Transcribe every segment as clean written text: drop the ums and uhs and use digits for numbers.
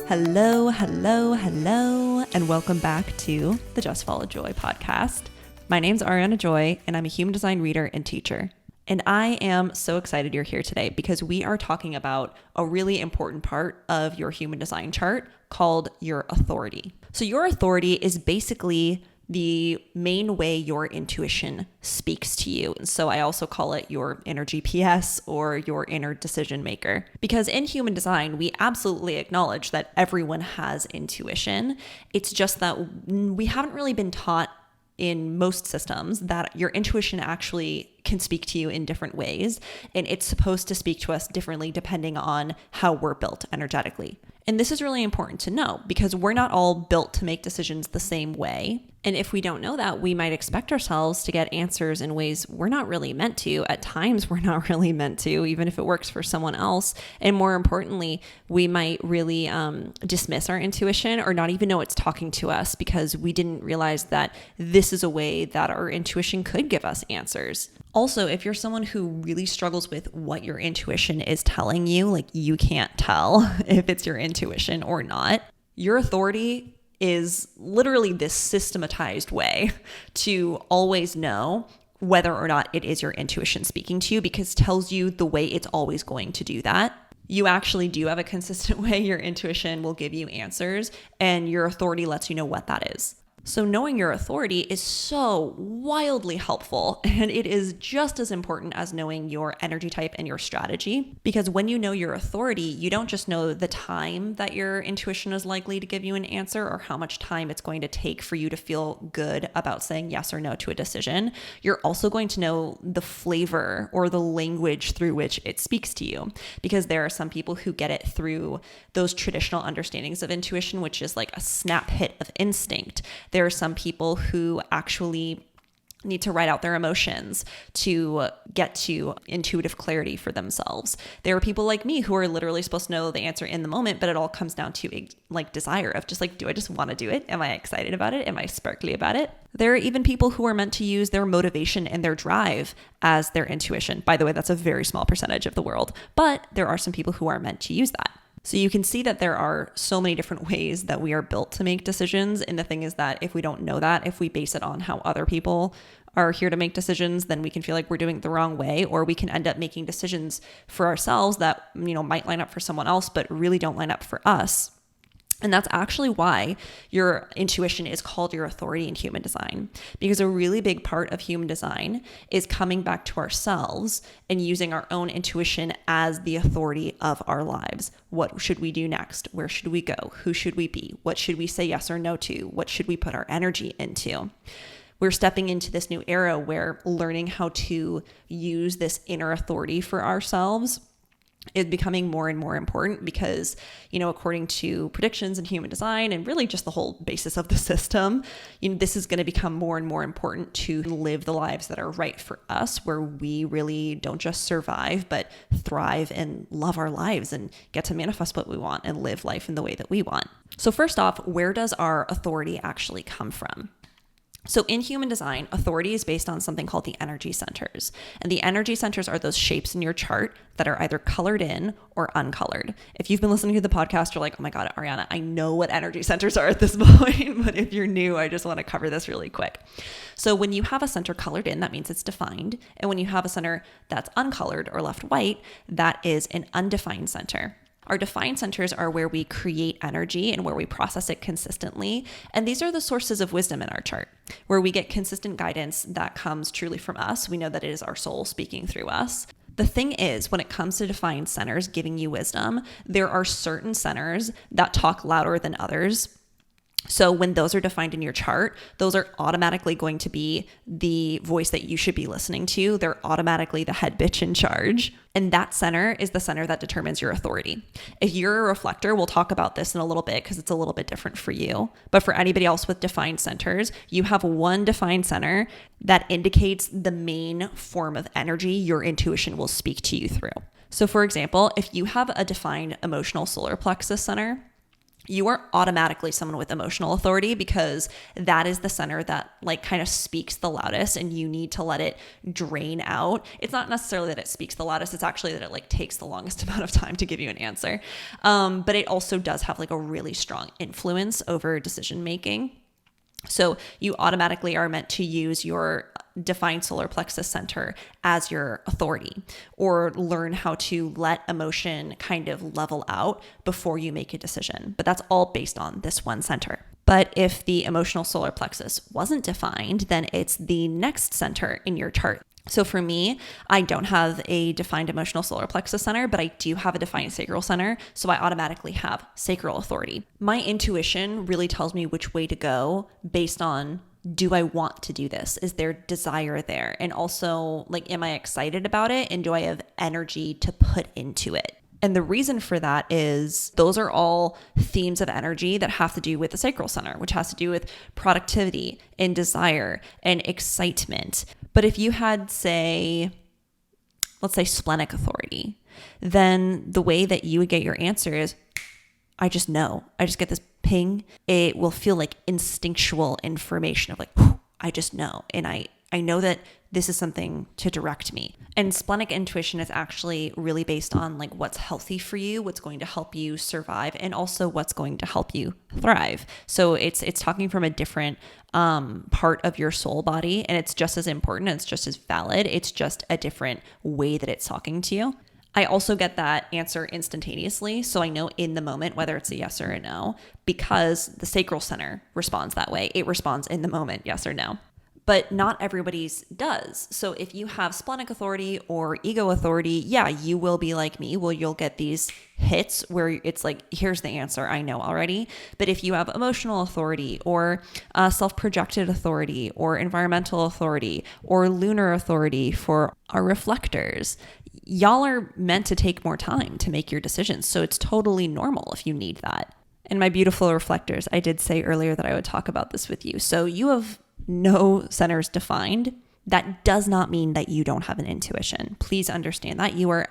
Hello, hello, hello, and welcome back to the Just Follow Joy podcast. My name's Ariana Joy, and I'm a human design reader and teacher. And I am so excited you're here today because we are talking about a really important part of your human design chart called your authority. So your authority is basically the main way your intuition speaks to you. And so I also call it your inner GPS or your inner decision maker. Because in human design, we absolutely acknowledge that everyone has intuition. It's just that we haven't really been taught in most systems that your intuition actually can speak to you in different ways. And it's supposed to speak to us differently depending on how we're built energetically. And this is really important to know because we're not all built to make decisions the same way. And if we don't know that, we might expect ourselves to get answers in ways we're not really meant to. At times, we're not really meant to, even if it works for someone else. And more importantly, we might really dismiss our intuition or not even know it's talking to us because we didn't realize that this is a way that our intuition could give us answers. Also, if you're someone who really struggles with what your intuition is telling you, like you can't tell if it's your intuition or not, your authority is literally this systematized way to always know whether or not it is your intuition speaking to you because it tells you the way it's always going to do that. You actually do have a consistent way your intuition will give you answers, and your authority lets you know what that is. So knowing your authority is so wildly helpful, and it is just as important as knowing your energy type and your strategy. Because when you know your authority, you don't just know the time that your intuition is likely to give you an answer or how much time it's going to take for you to feel good about saying yes or no to a decision. You're also going to know the flavor or the language through which it speaks to you. Because there are some people who get it through those traditional understandings of intuition, which is like a snap hit of instinct. There are some people who actually need to write out their emotions to get to intuitive clarity for themselves. There are people like me who are literally supposed to know the answer in the moment, but it all comes down to like desire of just like, do I just want to do it? Am I excited about it? Am I sparkly about it? There are even people who are meant to use their motivation and their drive as their intuition. By the way, that's a very small percentage of the world, but there are some people who are meant to use that. So you can see that there are so many different ways that we are built to make decisions. And the thing is that if we don't know that, if we base it on how other people are here to make decisions, then we can feel like we're doing it the wrong way, or we can end up making decisions for ourselves that, might line up for someone else, but really don't line up for us. And that's actually why your intuition is called your authority in human design, because a really big part of human design is coming back to ourselves and using our own intuition as the authority of our lives. What should we do next? Where should we go? Who should we be? What should we say yes or no to? What should we put our energy into? We're stepping into this new era where learning how to use this inner authority for ourselves is becoming more and more important because, according to predictions in human design and really just the whole basis of the system, this is going to become more and more important to live the lives that are right for us, where we really don't just survive, but thrive and love our lives and get to manifest what we want and live life in the way that we want. So first off, where does our authority actually come from? So in human design, authority is based on something called the energy centers. And the energy centers are those shapes in your chart that are either colored in or uncolored. If you've been listening to the podcast, you're like, oh my God, Ariana, I know what energy centers are at this point. But if you're new, I just want to cover this really quick. So when you have a center colored in, that means it's defined. And when you have a center that's uncolored or left white, that is an undefined center. Our defined centers are where we create energy and where we process it consistently. And these are the sources of wisdom in our chart, where we get consistent guidance that comes truly from us. We know that it is our soul speaking through us. The thing is, when it comes to defined centers giving you wisdom, there are certain centers that talk louder than others. So when those are defined in your chart, those are automatically going to be the voice that you should be listening to. They're automatically the head bitch in charge. And that center is the center that determines your authority. If you're a reflector, we'll talk about this in a little bit because it's a little bit different for you. But for anybody else with defined centers, you have one defined center that indicates the main form of energy your intuition will speak to you through. So for example, if you have a defined emotional solar plexus center, you are automatically someone with emotional authority, because that is the center that like kind of speaks the loudest, and you need to let it drain out. It's not necessarily that it speaks the loudest. It's actually that it like takes the longest amount of time to give you an answer. But it also does have like a really strong influence over decision making. So you automatically are meant to use your defined solar plexus center as your authority, or learn how to let emotion kind of level out before you make a decision. But that's all based on this one center. But if the emotional solar plexus wasn't defined, then it's the next center in your chart. So for me, I don't have a defined emotional solar plexus center, but I do have a defined sacral center. So I automatically have sacral authority. My intuition really tells me which way to go based on, do I want to do this? Is there desire there? And also, like, am I excited about it? And do I have energy to put into it? And the reason for that is those are all themes of energy that have to do with the sacral center, which has to do with productivity and desire and excitement. But if you had, say, let's say splenic authority, then the way that you would get your answer is, I just know. I just get this ping. It will feel like instinctual information of like, I just know. And I know that this is something to direct me. And splenic intuition is actually really based on like what's healthy for you, what's going to help you survive, and also what's going to help you thrive. So it's talking from a different part of your soul body, and it's just as important, it's just as valid. It's just a different way that it's talking to you. I also get that answer instantaneously. So I know in the moment whether it's a yes or a no, because the sacral center responds that way. It responds in the moment, yes or no. But not everybody's does. So if you have splenic authority or ego authority, yeah, you will be like me. Well, you'll get these hits where it's like, here's the answer, I know already. But if you have emotional authority or self-projected authority or environmental authority or lunar authority for our reflectors, y'all are meant to take more time to make your decisions. So it's totally normal if you need that. And my beautiful reflectors, I did say earlier that I would talk about this with you. So you have no centers defined. That does not mean that you don't have an intuition. Please understand that. You are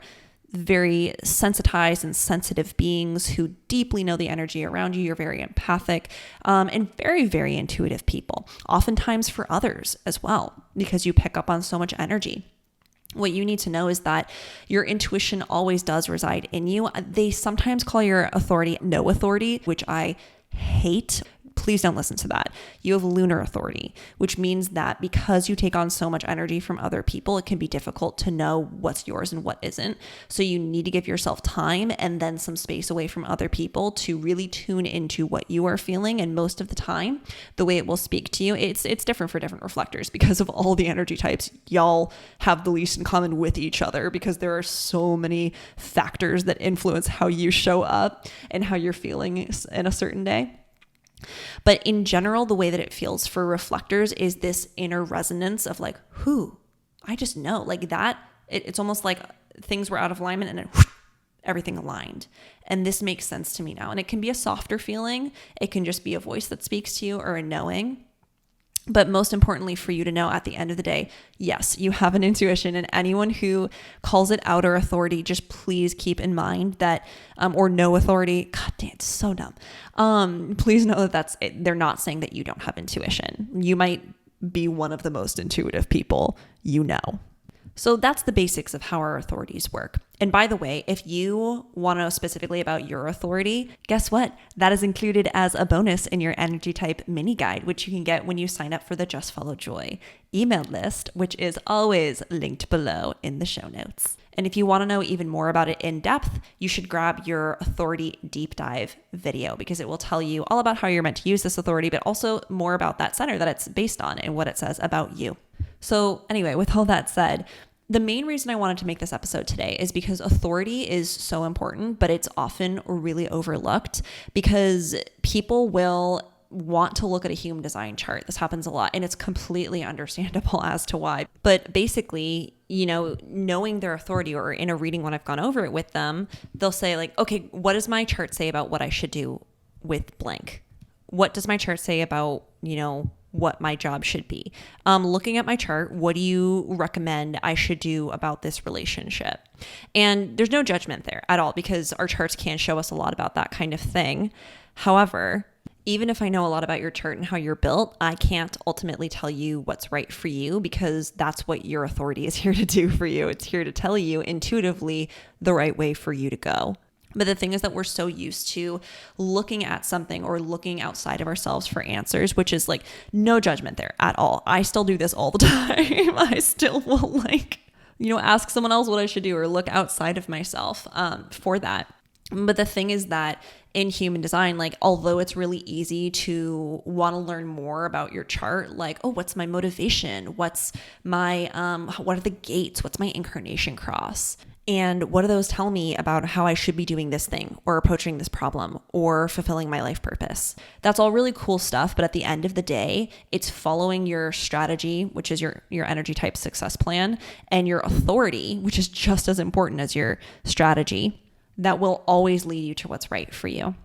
very sensitized and sensitive beings who deeply know the energy around you. You're very empathic and very, very intuitive people, oftentimes for others as well, because you pick up on so much energy. What you need to know is that your intuition always does reside in you. They sometimes call your authority no authority, which I hate. Please don't listen to that. You have lunar authority, which means that because you take on so much energy from other people, it can be difficult to know what's yours and what isn't. So you need to give yourself time and then some space away from other people to really tune into what you are feeling. And most of the time, the way it will speak to you, it's different for different reflectors because of all the energy types. Y'all have the least in common with each other because there are so many factors that influence how you show up and how you're feeling in a certain day. But in general, the way that it feels for reflectors is this inner resonance of like, I just know, like that. It's almost like things were out of alignment and then everything aligned. And this makes sense to me now. And it can be a softer feeling. It can just be a voice that speaks to you or a knowing. But most importantly, for you to know at the end of the day, yes, you have an intuition, and anyone who calls it outer authority, just please keep in mind that, or no authority, God damn, it's so dumb. Please know that they're not saying that you don't have intuition. You might be one of the most intuitive people you know. So that's the basics of how our authorities work. And by the way, if you want to know specifically about your authority, guess what? That is included as a bonus in your energy type mini guide, which you can get when you sign up for the Just Follow Joy email list, which is always linked below in the show notes. And if you want to know even more about it in depth, you should grab your authority deep dive video because it will tell you all about how you're meant to use this authority, but also more about that center that it's based on and what it says about you. So anyway, with all that said, the main reason I wanted to make this episode today is because authority is so important, but it's often really overlooked because people will want to look at a human design chart. This happens a lot, and it's completely understandable as to why. But basically, knowing their authority, or in a reading when I've gone over it with them, they'll say like, okay, what does my chart say about what I should do with blank? What does my chart say about, what my job should be. Looking at my chart, what do you recommend I should do about this relationship? And there's no judgment there at all because our charts can show us a lot about that kind of thing. However, even if I know a lot about your chart and how you're built, I can't ultimately tell you what's right for you because that's what your authority is here to do for you. It's here to tell you intuitively the right way for you to go. But the thing is that we're so used to looking at something or looking outside of ourselves for answers, which is like no judgment there at all. I still do this all the time. I still will ask someone else what I should do or look outside of myself for that. But the thing is that in human design, although it's really easy to want to learn more about your chart, what's my motivation? What's my, what are the gates? What's my incarnation cross? And what do those tell me about how I should be doing this thing or approaching this problem or fulfilling my life purpose? That's all really cool stuff. But at the end of the day, it's following your strategy, which is your energy type success plan, and your authority, which is just as important as your strategy, that will always lead you to what's right for you.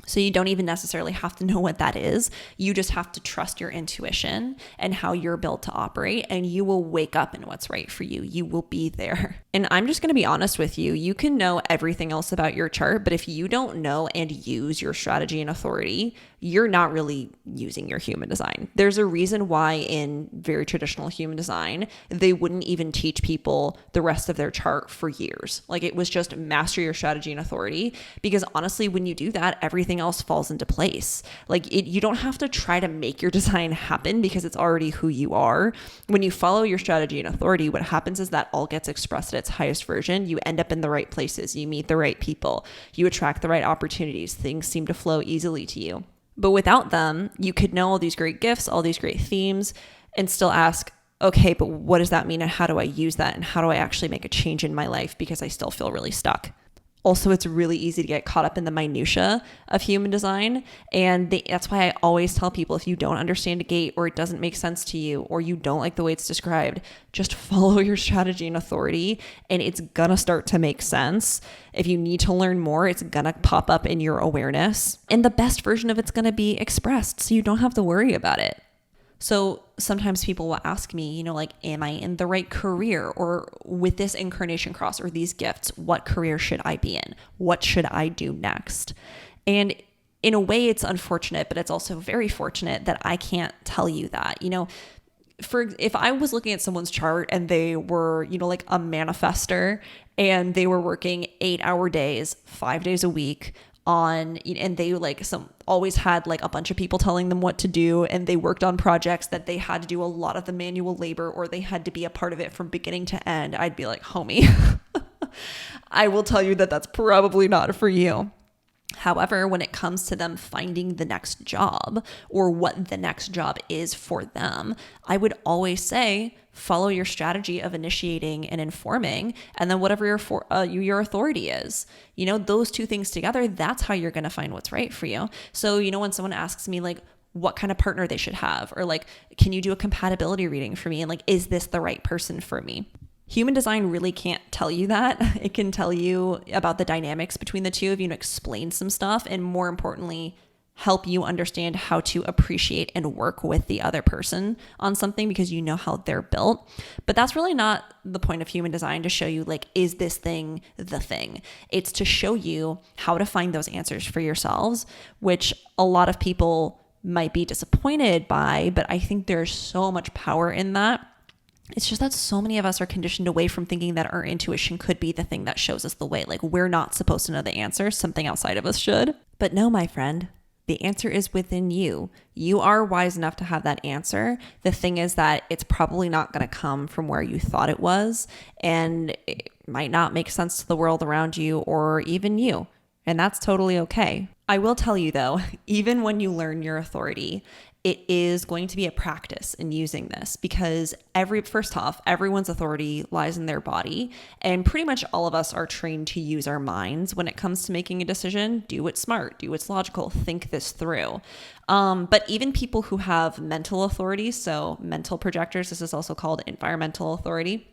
So you don't even necessarily have to know what that is. You just have to trust your intuition and how you're built to operate, and you will wake up in what's right for you. You will be there. And I'm just going to be honest with you. You can know everything else about your chart, but if you don't know and use your strategy and authority, you're not really using your human design. There's a reason why in very traditional human design, they wouldn't even teach people the rest of their chart for years. It was just master your strategy and authority, because honestly, when you do that, everything else falls into place. You don't have to try to make your design happen because it's already who you are. When you follow your strategy and authority, what happens is that all gets expressed at its highest version. You end up in the right places. You meet the right people. You attract the right opportunities. Things seem to flow easily to you. But without them, you could know all these great gifts, all these great themes, and still ask, okay, but what does that mean? And how do I use that? And how do I actually make a change in my life? Because I still feel really stuck. Also, it's really easy to get caught up in the minutia of human design. And that's why I always tell people, if you don't understand a gate or it doesn't make sense to you or you don't like the way it's described, just follow your strategy and authority and it's gonna start to make sense. If you need to learn more, it's gonna pop up in your awareness. And the best version of it's gonna be expressed, so you don't have to worry about it. So sometimes people will ask me, am I in the right career? Or with this incarnation cross or these gifts, what career should I be in? What should I do next? And in a way, it's unfortunate, but it's also very fortunate that I can't tell you that. If I was looking at someone's chart and they were, like a manifester and they were working 8-hour days, 5 days a week, and they always had a bunch of people telling them what to do, and they worked on projects that they had to do a lot of the manual labor or they had to be a part of it from beginning to end, I'd be like, homie, I will tell you that that's probably not for you. However, when it comes to them finding the next job or what the next job is for them, I would always say, follow your strategy of initiating and informing, and then whatever your authority is. Those two things together, that's how you're going to find what's right for you. So, when someone asks me what kind of partner they should have, or can you do a compatibility reading for me? And is this the right person for me? Human design really can't tell you that. It can tell you about the dynamics between the two of you and explain some stuff, and more importantly, help you understand how to appreciate and work with the other person on something because you know how they're built. But that's really not the point of human design, to show you is this thing the thing? It's to show you how to find those answers for yourselves, which a lot of people might be disappointed by, but I think there's so much power in that. It's just that so many of us are conditioned away from thinking that our intuition could be the thing that shows us the way. We're not supposed to know the answer. Something outside of us should. But no, my friend, the answer is within you. You are wise enough to have that answer. The thing is that it's probably not going to come from where you thought it was, and it might not make sense to the world around you or even you. And that's totally okay. I will tell you though, even when you learn your authority, it is going to be a practice in using this, because first off, everyone's authority lies in their body, and pretty much all of us are trained to use our minds when it comes to making a decision. Do what's smart, do what's logical, think this through. But even people who have mental authority, so mental projectors, this is also called environmental authority,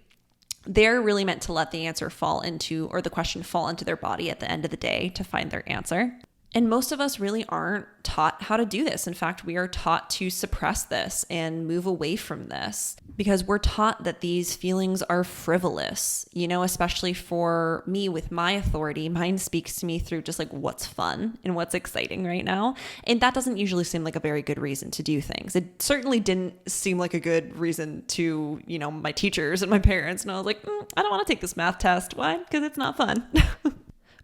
they're really meant to let the answer fall into, or the question fall into their body at the end of the day to find their answer. And most of us really aren't taught how to do this. In fact, we are taught to suppress this and move away from this because we're taught that these feelings are frivolous, especially for me with my authority. Mine speaks to me through just like what's fun and what's exciting right now. And that doesn't usually seem like a very good reason to do things. It certainly didn't seem like a good reason to, my teachers and my parents. And I was like, I don't want to take this math test. Why? Because it's not fun.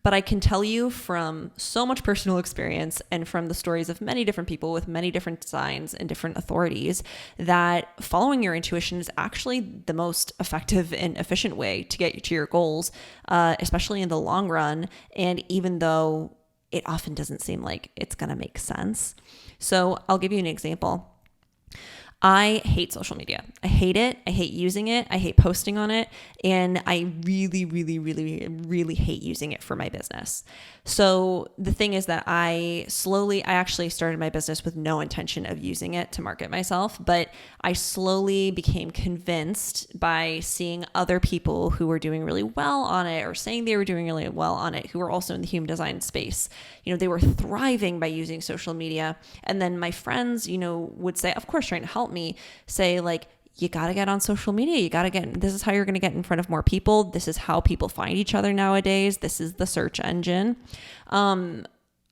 But I can tell you from so much personal experience and from the stories of many different people with many different designs and different authorities that following your intuition is actually the most effective and efficient way to get you to your goals, especially in the long run. And even though it often doesn't seem like it's going to make sense. So I'll give you an example. I hate social media. I hate it. I hate using it. I hate posting on it. And I really, really, really, really hate using it for my business. So the thing is that I actually started my business with no intention of using it to market myself, but I slowly became convinced by seeing other people who were doing really well on it or saying they were doing really well on it, who were also in the human design space. They were thriving by using social media. And then my friends, would say, of course, trying to help me say like, you got to get on social media. This is how you're going to get in front of more people. This is how people find each other nowadays. This is the search engine. I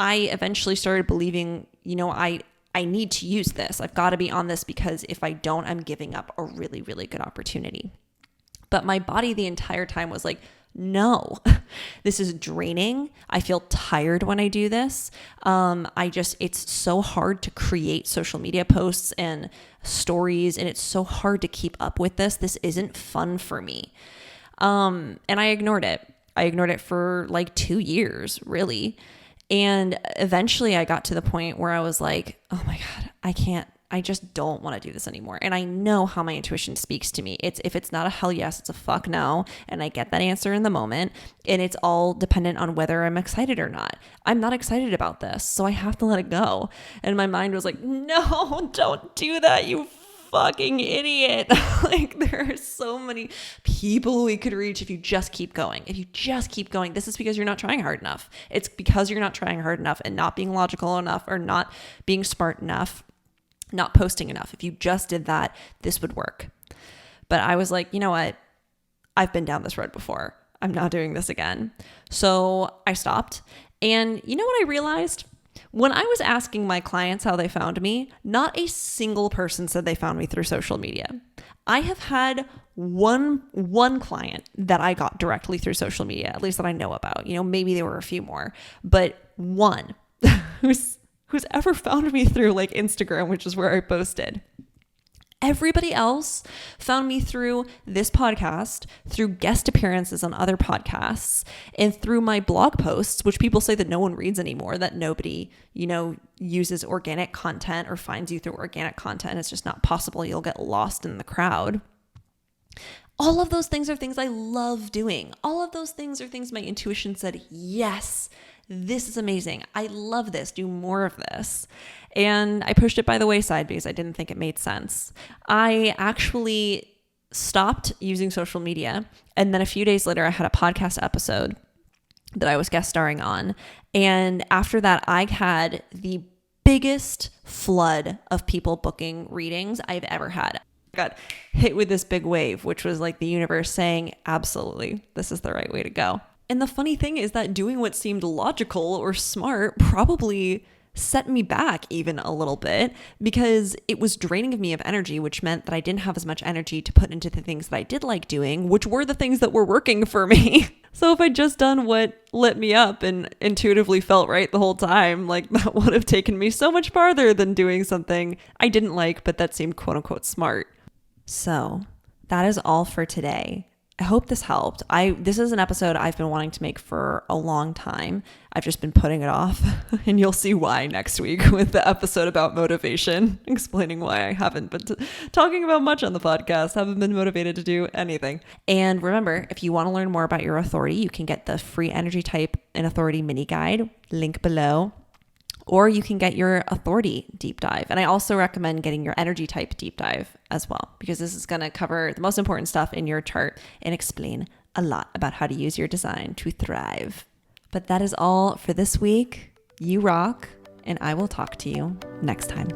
eventually started believing, I need to use this. I've got to be on this because if I don't, I'm giving up a really, really good opportunity. But my body the entire time was like, no, this is draining. I feel tired when I do this. It's so hard to create social media posts and stories, and it's so hard to keep up with this. This isn't fun for me. And I ignored it. I ignored it for like 2 years, really. And eventually I got to the point where I was like, oh my God, I just don't want to do this anymore. And I know how my intuition speaks to me. If it's not a hell yes, it's a fuck no. And I get that answer in the moment. And it's all dependent on whether I'm excited or not. I'm not excited about this, so I have to let it go. And my mind was like, no, don't do that, you fucking idiot. Like there are so many people we could reach if you just keep going. This is because you're not trying hard enough. It's because you're not trying hard enough and not being logical enough or not being smart enough, not posting enough. If you just did that, this would work. But I was like, you know what? I've been down this road before. I'm not doing this again. So I stopped. And you know what I realized? When I was asking my clients how they found me, not a single person said they found me through social media. I have had one client that I got directly through social media, at least that I know about. Maybe there were a few more, but one who's ever found me through like Instagram, which is where I posted. Everybody else found me through this podcast, through guest appearances on other podcasts, and through my blog posts, which people say that no one reads anymore, that nobody, uses organic content or finds you through organic content. It's just not possible. You'll get lost in the crowd. All of those things are things I love doing. All of those things are things my intuition said, yes, this is amazing. I love this. Do more of this. And I pushed it by the wayside because I didn't think it made sense. I actually stopped using social media. And then a few days later, I had a podcast episode that I was guest starring on. And after that, I had the biggest flood of people booking readings I've ever had. I got hit with this big wave, which was like the universe saying, absolutely, this is the right way to go. And the funny thing is that doing what seemed logical or smart probably set me back even a little bit because it was draining me of energy, which meant that I didn't have as much energy to put into the things that I did like doing, which were the things that were working for me. So if I'd just done what lit me up and intuitively felt right the whole time, like that would have taken me so much farther than doing something I didn't like, but that seemed quote unquote smart. So that is all for today. I hope this helped. This is an episode I've been wanting to make for a long time. I've just been putting it off, and you'll see why next week with the episode about motivation, explaining why I haven't been talking about much on the podcast, haven't been motivated to do anything. And remember, if you want to learn more about your authority, you can get the free energy type and authority mini guide, link below. Or you can get your authority deep dive. And I also recommend getting your energy type deep dive as well, because this is going to cover the most important stuff in your chart and explain a lot about how to use your design to thrive. But that is all for this week. You rock, and I will talk to you next time.